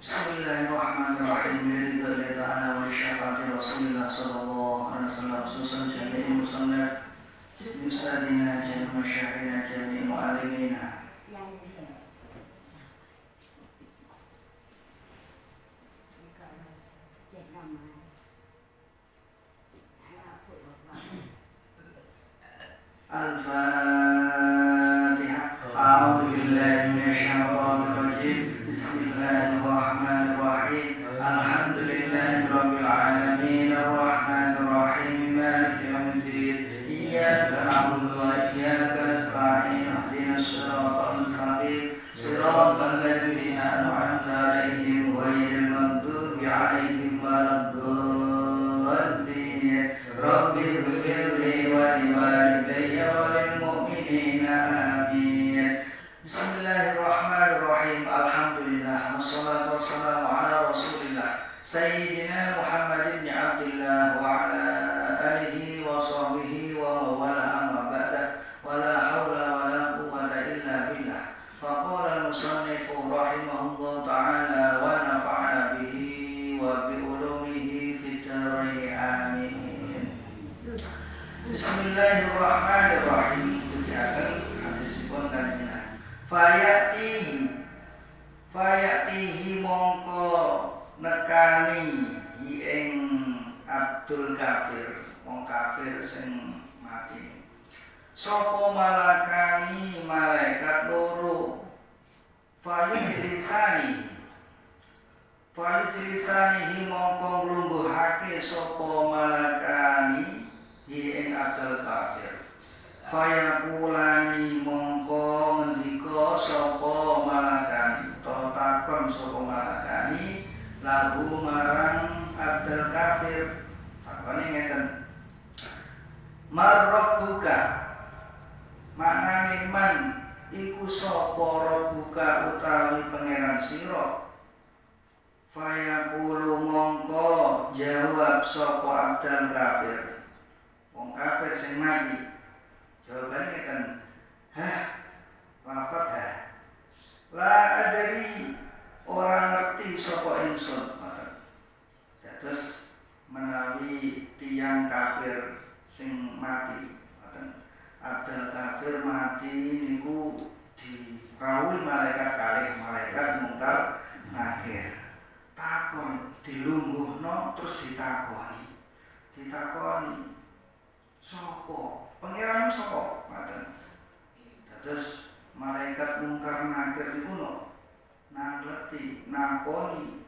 Bismillahirrahmanirrahim. Lillahi ta'ala wa li syafaati Rasulillah sallallahu alaihi wasallam khususan jami'il musannaf jami'il ustadina jami'il masyayikhina jami'il mu'allimina. Al-Fatihah. A'udzu billahi minasyaitonir rajim. Bismillahirrahmanirrahim. Alhamdulillahirabbil alamin arrahmanir rahim maliki yaumiddin. Iyyaka na'budu wa iyyaka nasta'in. Ihdinas siratal mustaqim. Siratal ladzina an'amta 'alaihim ghairil maghdubi 'alaihim waladdallin. Rabbighfirli wa liwalidayya wa lil mu'minina amin. Bismillahirrahmanirrahim. Alhamdulillah wassalatu wassalamu ala Rasulillah Sayyidina Muhammad ibn Abdillah wa ala alihi wa sahbihi wa mawala amma ba'da wa la hawla wa la quwwata illa billah. Faqala al-musannifu rahimahullah ta'ala wa nafa'ana bihi wa bi ulumihi fid dharain amin. Bismillahirrahmanirrahim. Kudiaken hadisipun kanjeng Fayatihi mongko nekani ing Abdul Kafir, wong kafir sing mati. Sapa malakani malaikat loro. Fayujlisani mongko nglungguhake sapa malakani ing Abdul Kafir. Fayakulani mongko ngendika sapa malakani, takon sapa malakani lahu marang Abdul Kafir. Takone ngeten. Marrabbuka, maknane man iku sapa rabbuka utawi pangeran sira. Fayaqulu mongko jawab sapa Abdul Kafir, wong kafir sing mati. Jawabannya ngeten. Lafadz la adri, ora ngerti sapa ingsun. Dados menawi tiyang kafir sing mati, Abdul Kafir mati niku dirawuhi malaikat kalih, malaikat mungkar nakir. Takon dilungguhno terus ditakoni sapa? Pangeran sapa? Ngoten. Terus malaikat mungkar nakir niku nangleti nakoni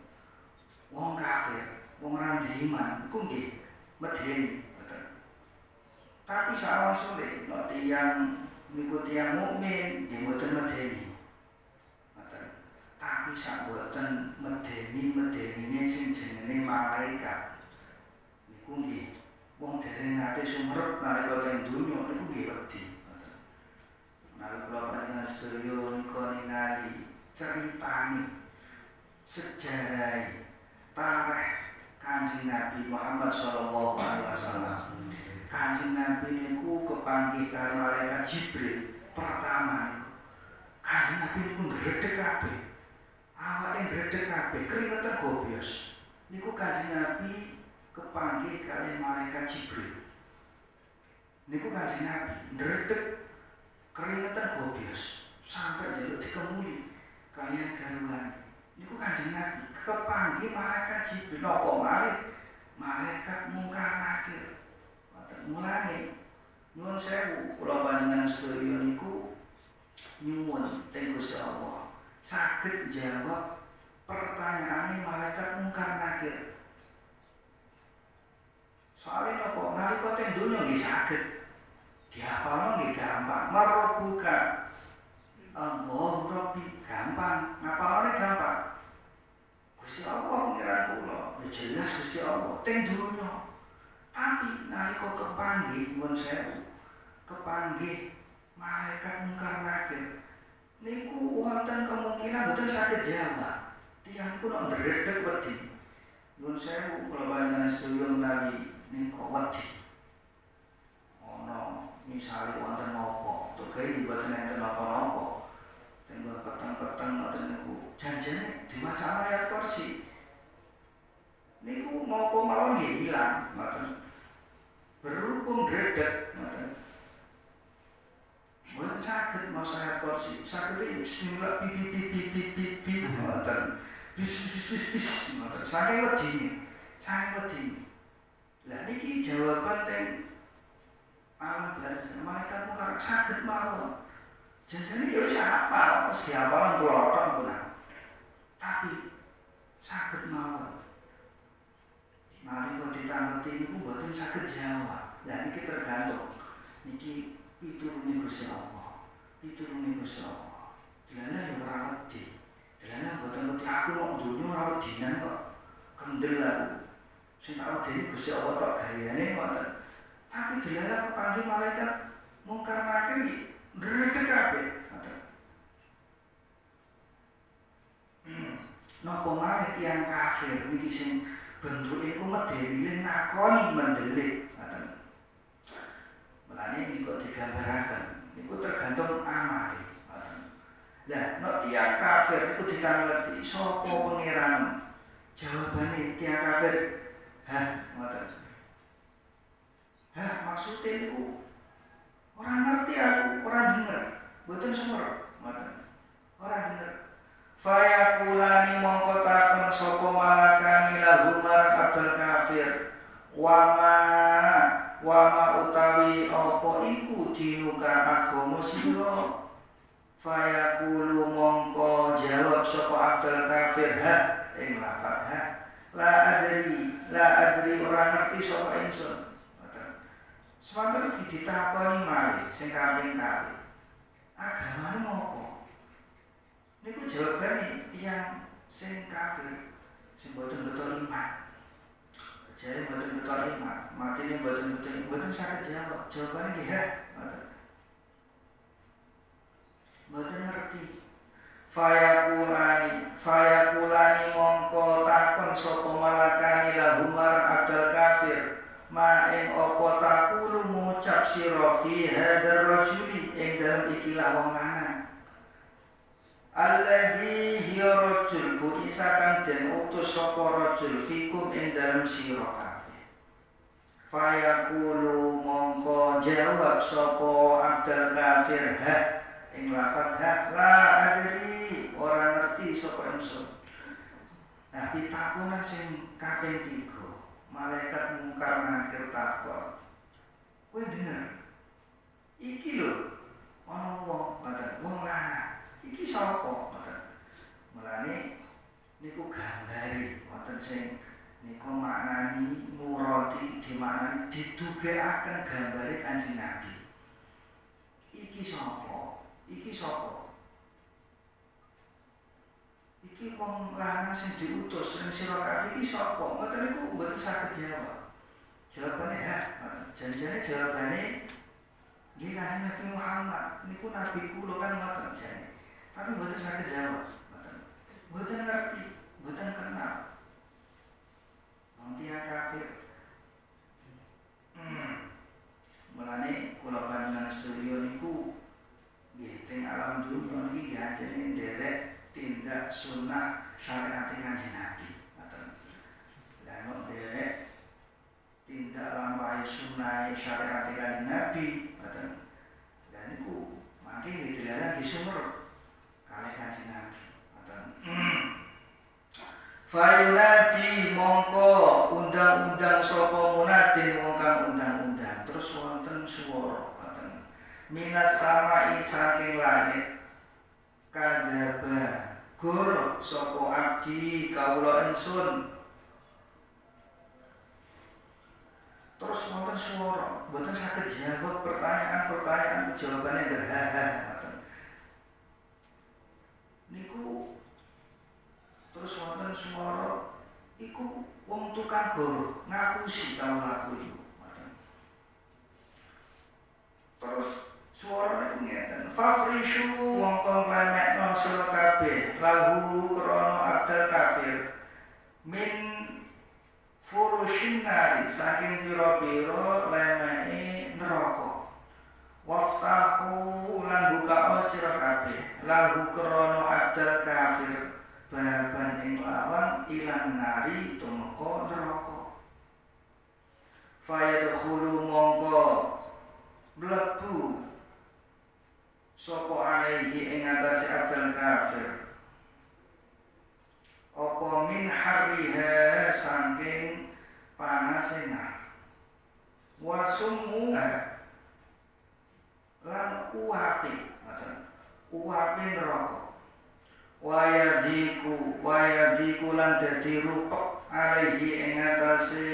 wong kafir, wong ora iman iku nggih medeni. Ngoten. Tapi salah sule nek tiyang niku tiyang mukmin nggih mboten medeni. Ngoten. Tapi sak mboten medenine sing jenenge malaikat niku nggih wong dereng ate sumerep nalika teng donya niku nggih wedi. Nalika kula panjenengan sedaya nika ningali critane sejarah tarikh Kanjeng Nabi Muhammad sallallahu alaihi wasallam. Kanjeng Nabi niku kepanggih kali malaikat Jibril pertama niku. Kanjeng Nabi niku ngredeg kabeh. Awake ngredeg kabeh, keringetan gobyos. Niku Kanjeng Nabi kepanggih kali malaikat Jibril. Niku Kanjeng Nabi ndredeg keringetan gobyos sampai njaluk dikemuli kalian garwane. Niku Kanjeng Nabi kepanggih malaikat Jibril napa malih malaikat mungkar nakir. Mulane nyuwun sewu kula panjenengan sedaya niku nyuwun teng Gusti Allah saged jawab pertanyaane malaikat mungkar nakir. Soalnya napa nalika teng donya nggih saged dihafalno nggih gampang. Marrabbuka, Allahu Rabbi, gampang, ngapalane gampang. Gusti Allah pangeran kula, ya jelas Gusti Allah teng donya. Tapi nalika kepanggih nyuwun sewu, kepanggih malaikat mungkar nakir niku wonten kemungkinan mboten saged jawab. Tiyang niku nek ndredeg wedi. Nyuwun sewu kula panjenengan sedaya menawi niku wedi. Ana misale wonten apa, tugae diboten enten napa-napa. Tenggo peteng-peteng ngoten niku janjane diwaca ayat kursi. Niku napa mawon nggih ilang, ngoten. Berhubung dredet, ngoten. Mboten saged maos ayat kursi. Saged bismillah bi ngoten. Bis ngoten. Saking wedine. Lah niki jawaban teng alam barzah. Malaikat mungkar saged mawon. Janjane ya wis hafal, wis dihafal klothok pun. Tapi saged mawon. Nalika ditangeti niku mboten saged jawab. Lah niki tergantung niki pitulunge Gusti Allah. Delana ya ora wedi. Delana mboten wedi aku kok donya ora wedinan kok. Kendel aku. Sing tak wedeni Gusti Allah tok gayane ngoten. Tapi delana kepanggih malaikat mungkar nakir iki ndredeg kabeh. Ngoten. Napa malih tiyang kafir niki sing bentuke iku medeni nakoni mendelik ngoten. Mulane niku digambaraken niku tergantung amale ngoten. Lah nek tiyang kafir niku ditangeti sapa pangeran? Jawabane tiyang kafir, hah ngoten. Hah maksudnya niku ora ngerti aku, ora denger, mboten sumer ngoten. Ora denger. Fayakulani mongko takon sapa malakani lahu marang Abdul Kafir wama utawi apa iku dinuka agama sira. Fayakulu mongko jawab sapa Abdul Kafir ing lafaz la adri ora ngerti sapa ingsun. Ngoten. Semanten iki ditakoni malih sing kaping kalih. Agamane apa? Niku jawabane tiyang sing kafir, sing boten betul iman. Jare boten betul iman, matine boten saged jawab. Jawabane nggih boten ngerti. Fayakulani mongko takon sapa malakani lahu marang Abdul Kafir ma ing apa takulu ngucap sira fi hadar rajuli ing dalem ikilah wong lanang. Alladhi hiya rajul bu isakan den utus sapa rajul fikum ing dalem sira kabeh. Fayaqulu mongko jawab sapa Abdul Kafir ing lafaz la adri ora ngerti sapa ingsun. Nah pitakonan sing kaping 3 malaikat mungkar nakir takon. Kowe denger? Iki lho ana wong lanang. Iki sapa ngoten. Mulane niku gambari wonten sing niku maknani murati dimaknani didugekaken gambare Kanjeng Nabi. Iki sapa? Iki wong lanang sing diutus ing sira kabeh iki sapa? Ngoten niku mboten saged jawab. Jawabane janjane jawabane nggih Kanjeng Nabi Muhammad niku nabi kula kan ngoten jane. Tapi mboten saged jawab, mboten ngerti, mboten kenal. Wong tiyang kafir. Mulane kula panjenengan sedaya niku nggih teng alam dunya niki diajeni nderek tindak sunah syariat Kanjeng Nabi, ngoten. Lah nek nderek tindak lampahi sunah syariat Kanjeng Nabi, ngoten. Lah niku mangke nggih dilarang disumer kalih Kanjeng Nabi. Fayunadi mongko undang-undang sapa munadin wong kang undang-undang. Terus wonten swara ngoten. Minas samai saking langit. Kadzaba gur sapa abdi kawula ingsun. Terus wonten swara, mboten saged jawab pertanyaan jawabane derhaha. Niku terus wonten swara iku wong tukang goro ngapusi kawula iku ngoten. Terus swarane ku ngeten, fafrishu mongko nglemekno sira kabeh lahu krana Abdul Kafir min furushin nari saking pira-pira lemeke neraka. Waftahu lan buka sira kabeh lahu krana Abdul Kafir wasallam ilan nari tumeka neraka. Fayadkhulu mongko mlebu sapa alaihi ing atase abdal kafir apa min harriha saking panase nar wasummu lan uapi neraka wayadiku lan dadi rupek alaihi ing atase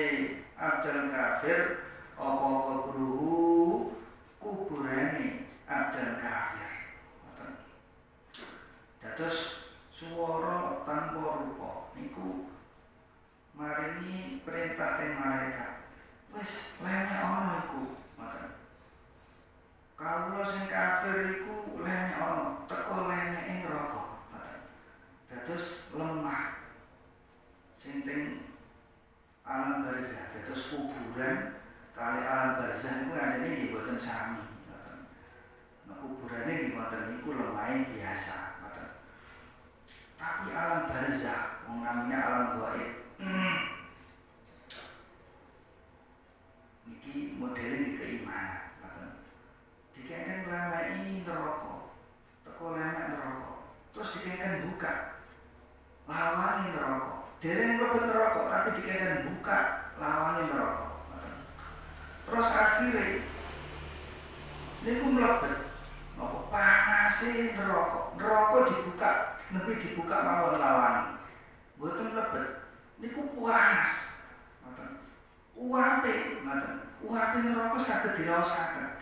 abdal kafir apa kubruhu kuburane abdal kafir. Dados swara tanpa rupa niku maringi perintah teng malaikat wis lene ana iku ngoten. Kawula sing kafir iku lene ana teko lene ing neraka ngoten. Dados lemah sing teng alam barzah. Dados kuburan kali alam barzah niku anjene nggih boten sami ngoten. Nah kuburane nggih ngoten niku lemahe biasa ngoten. Tapi alam barzah wong namine alam gaib niki modele di keimanan ngoten. Dikeken lemai neraka. Teko lemah neraka. Terus dikeken buka lawane neraka. Dereng mlebet neraka tapi dikeken buka lawane neraka. Terus akhirnya niku mlebet napa panase neraka. Neraka dibuka, nepi dibuka mawon lawane. Mboten mlebet. Niku panas. Ngoten. Uape, ngoten. Uape neraka saged diraosaken.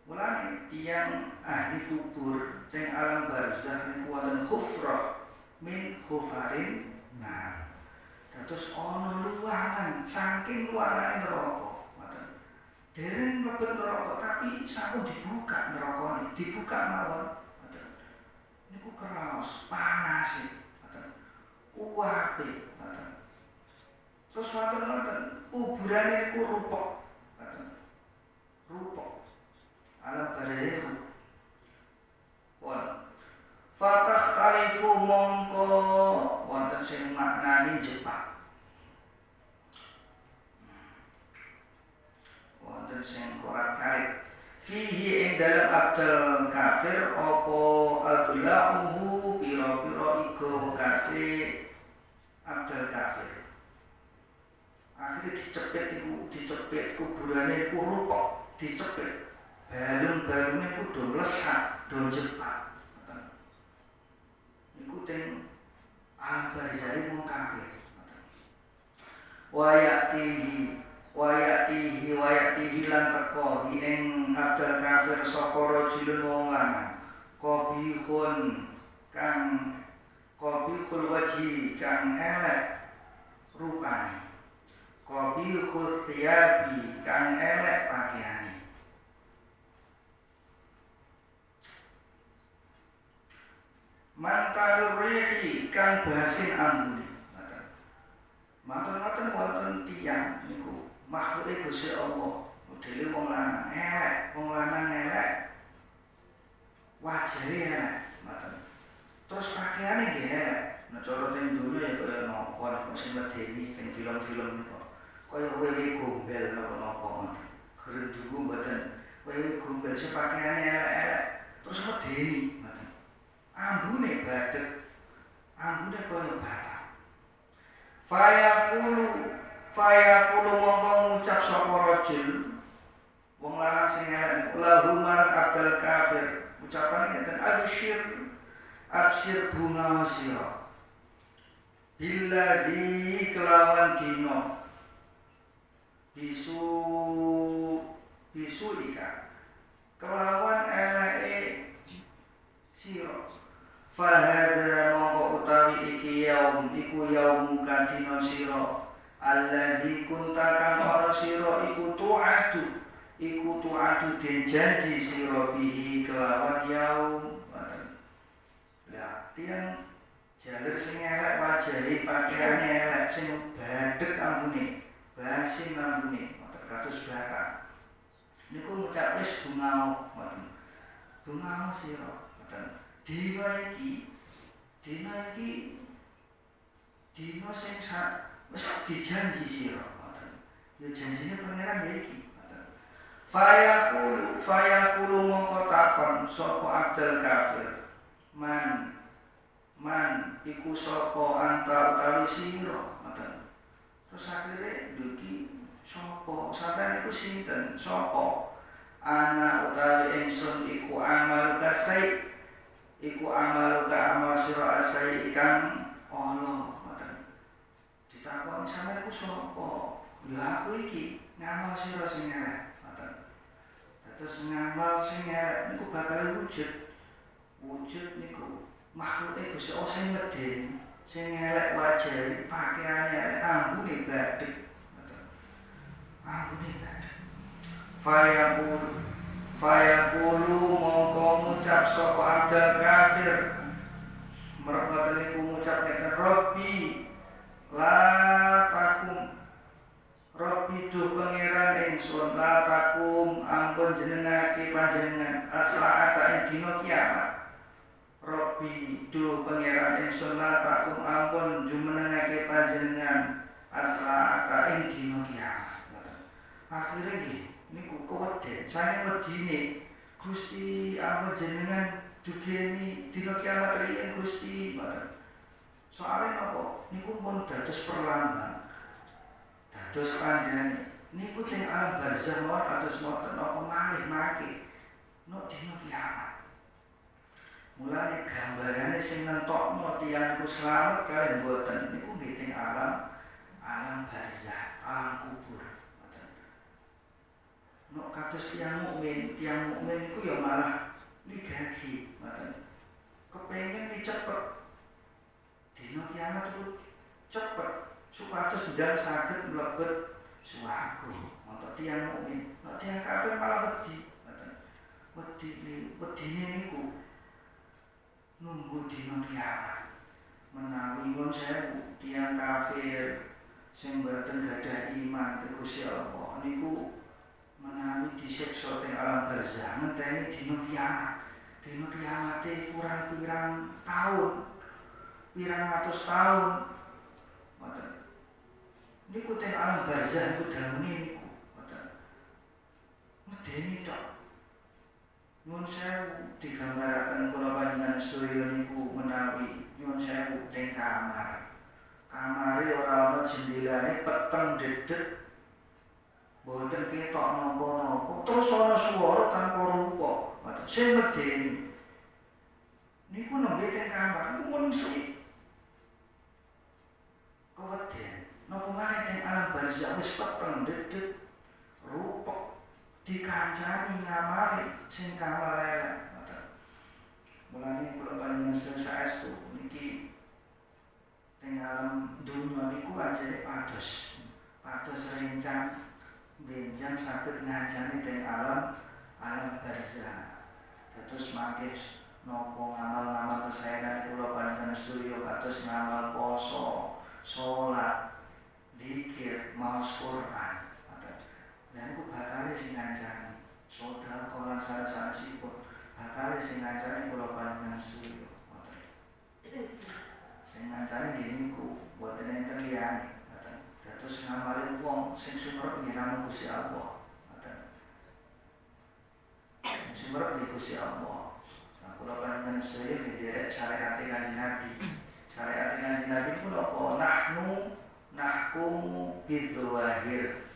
Mulane tiyang ahli kubur teng alam barzah niku wonten khufra min khufarin nar. Dados ana luwangan saking luwangane neraka. Ngoten. Dereng mlebet neraka tapi sampun dibuka nerakane, dibuka mawon. Ngoten. Niku kraos panase. Ngoten. Uape. Ngoten. Terus wonten kuburane niku rupek. Ngoten. Rupek. Alam barzah. Won. Fatah kalifu mongko wonten sing maknani jebak. Wonten sing korak-karik. Fihi ing dalem abdal kafir apa adla'uhu pira-pira iga kasih abdal kafir. Akhirnya dicepit kuburane niku rupek, dicepit. Balung-balunge niku do mlesat, do jebak. Niku teng alam barzah wong kafir. Wayatihi lan teko ing abdal kafir sapa rajulun wong lanang qabihun kang qabihul wajhi kang elek rupane qabihul thiyabi kang elek pakaiane mantanur rihi kang basin ambune. Matur-matur wonten tiyang niku makhluke Gusti Allah, modele wong lanang elek, wajahe elek, ngoten. Terus pakaiane nggih elek. Nek cara teng donya ya kaya napa kok sing medeni teng film-film niku. Kaya wewe gombel napa-napa ngoten. Gerendungu mboten. Wewe gombel sing pakaiane elek-elek terus medeni ngoten. Ambune badhek, ambune kaya bathak. Fayaqulu mongko ngucap sapa rajul wong lanang sing elek lahu marang abdal kafir ucapane ngeten absyir bunga sira billadhi kelawan dino bisu ika kelawan eleke sira fahada mongko utawi iki yaum iku yaum kadina sira alladzi kunta kang ana sira iku tu'adu den janji sira bihi kelawan yaum ngoten. Lah tiyang jalur sing elek wajahe pakaiane elek sing badhek ambune basin ambune ngoten kados bathak niku ngucap wis bungao ngoten bungao sira ngoten. Dina iki dina sing wis dijanji sira ngoten. Ya janjine pangeran ya iki ngoten. Fayaqulu mongko takon sapa Abdul Kafir. Man iku sapa anta utawi sira ngoten. Terus akhire duki sapa sampeyan iku sinten sapa? Ana utawi ingsun iku amaluka sai iku amaluka amal sira asai ikan Allah ngoten. Ditakoni sampeyan iku sapa? Ya aku iki ngamal sira sing elek ngoten. Terus ngamal sing elek niku bakal wujud. Wujud niku makhluke Gusti Allah sing medeni, sing elek wajahe, pakaiane elek, ambune badhek ngoten. Ambune badhek. Fayaqulu mongko ngucap sapa Abdul Kafir mergoten niku ngucap ngeten Rabbi la takum Rabbi duh pangeran ingsun la takum ampun jenengake panjenengan as-saata ing dina kiamat. Rabbi duh pangeran ingsun la takum ampun jumenengake panjenengan as-saata ing dina kiamat. Akhire nggih niku keweden saking wedine Gusti ampun jenengan dugeni dina kiamat riyen Gusti ngoten. Soale napa niku pun dados perlambang dados tandane niku teng alam barzah mawon kados ngoten napa malih mangke nok dina kiamat. Mulane gambarane sing nentokno tiyang niku slamet kaliyan mboten niku nggih teng alam barzah, alam kubur. Nok kados tiyang mukmin niku ya malah ligagi ngoten. Kepengin cepet dina kiamat itu cepet supados njang saged mlebet swarga. Untuk tiyang mukmin, nek tiyang kafir malah wedi ngoten. Wedine niku nunggu dina kiamat. Menawi nyuwun sewu tiyang kafir sing boten gadah iman te Gusti Allah niku menawi disiksa teng alam barzah ngenteni dina kiamat. Dina kiamate kurang pirang taun, pirang atus taun. Ngoten. Niku teng alam barzah niku daune niku, ngoten. Medeni tok. Nyuwun sewu digambaraken kula panjenengan sedaya niku menawi nyuwun sewu teng kamar. Kamare ora ana jendelane peteng dedet. Boten ketok napa-napa, terus ana swara tanpa rupa, ngoten sing medeni. Niku nembe teng kamar, niku menungsi. Keweden, napa maneh teng alam barzah wis peteng dedet, rupek dikancani ngamali sing kamar elek, ngoten. Mulane kula panjenengan saestu niki teng alam dunya niku ajene pados rencang benjang saged ngancani teng alam barzah. Terus mangke napa ngamal-ngamal kesaenan kula panjenengan sedaya kados ngamal poso, salat, zikir, maos Quran. Dan ku bakal sing ngancani sedekah lan sanes-sanesipun bakal sing ngancani kula panjenengan sedaya. Sing ngancani nggih niku boten enten liyane. Terus ngamali wong sing sumerep nggih namung Gusti Allah. Ngoten. Sing sumerep nggih Gusti Allah. Nah, kula panjenengan sedaya nderek syariat Kanjeng Nabi. Syariat Kanjeng Nabi kula apa? Nahkumu bidzawahir.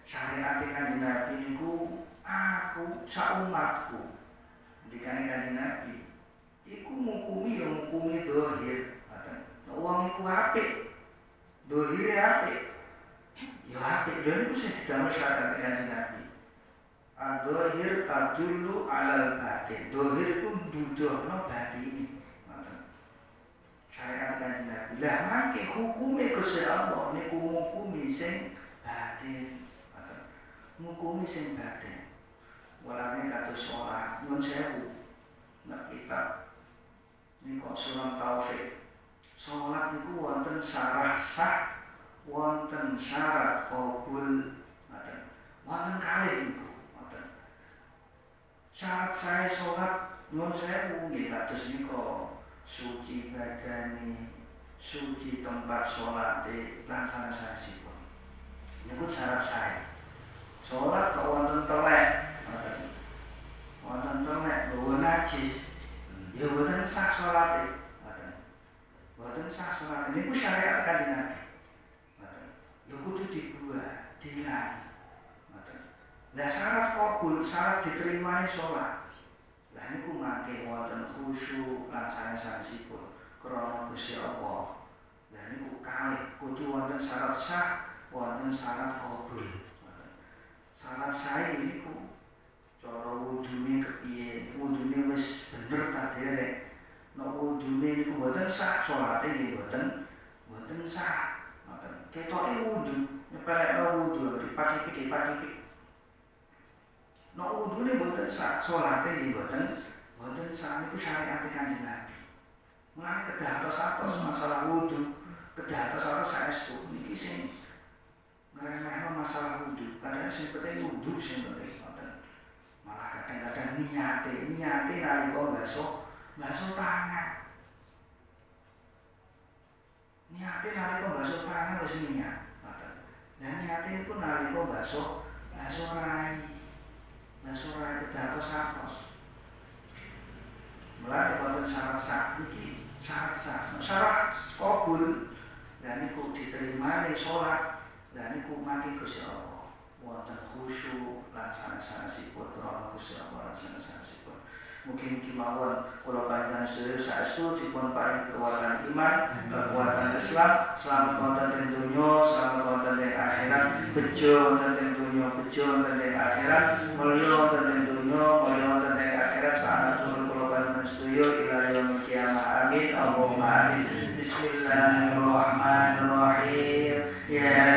Syariat Kanjeng Nabi niku aku sak umatku. Dikane Kanjeng Nabi iku ngukumi ya ngukumi dohir. Ngoten. Wong iku apik. Dohire apik. Ya apik lho niku sing didamel syariat Kanjeng Nabi. Adzohir tadullu alal batin. Dohir iku nduduhno batine. Ngoten. Syariat Kanjeng Nabi. Lah mangke hukume Gusti Allah niku ngukumi sing batin. Ngoten. Ngukumi sing batin. Walane kados salat nyuwun sewu. Nek kitab niku Sunan Taufik. Salat niku wonten syarah sah, wonten syarat qabul, ngoten. Wonten kalih niku, ngoten. Syarat sae salat nyuwun sewu nggih kados nika suci badane, suci tempat sholat lan sanes-sanesipun. Niku syarat saya. Sholat kok wonten telek, wonten telek gawa najis, ya boten sah sholate, boten sah sholate. Niku syariat Kanjeng Nabi. Ya kudu dibuat, diilangi. Lah syarat kabul, syarat diterimane sholat. Lah niku mangke wonten khusyuk lan sanes-sanesipun krana Gusti Allah. Lah niku kalih kudu wonten syarat sah, wonten syarat kabul. Syarat sah niku cara wudune kepiye? Wudune wis bener ta derek? Nek wudune niku boten sah, salate nggih boten sah. Ngoten. Ketoke wudu, nyepelekno wudu dipaki-piki. Nek wudune boten sah, salate nggih boten sah. Niku syariat Kanjeng Nabi. Mulane kedah atos masalah wudu, kedah atos saestu niki sing ngremehno masalah wudu. Kadang sing penting wudu sing penting ngoten. Malah kadang-kadang niate nalika basuh tangan. Niate nalika basuh tangan wis niat ngoten. Lah niate niku nalika basuh rai. Basuh rai kedah atos. Mulane wonten syarat sah niki. Syarat kabul dan niku diterimane salat dan niku mati Gusti Allah wonten khusyuk lan sanes-sanesipun krana Gusti Allah lan sanes-sanesipun. Mugi-mugi mawon kula panjenengan sedherek saestu dipun paringi kekuatan iman, kekuatan Islam, selamat wonten ing donya, selamat wonten ing akhirat, bejo wonten ing donya, bejo wonten ing akhirat, mulya wonten ing donya, mulya wonten ing akhirat, saanatur kula panjenengan sedaya ila yaumil qiyamah. Amin. Allahumma amin. Bismillahirrahmanirrahim. Ya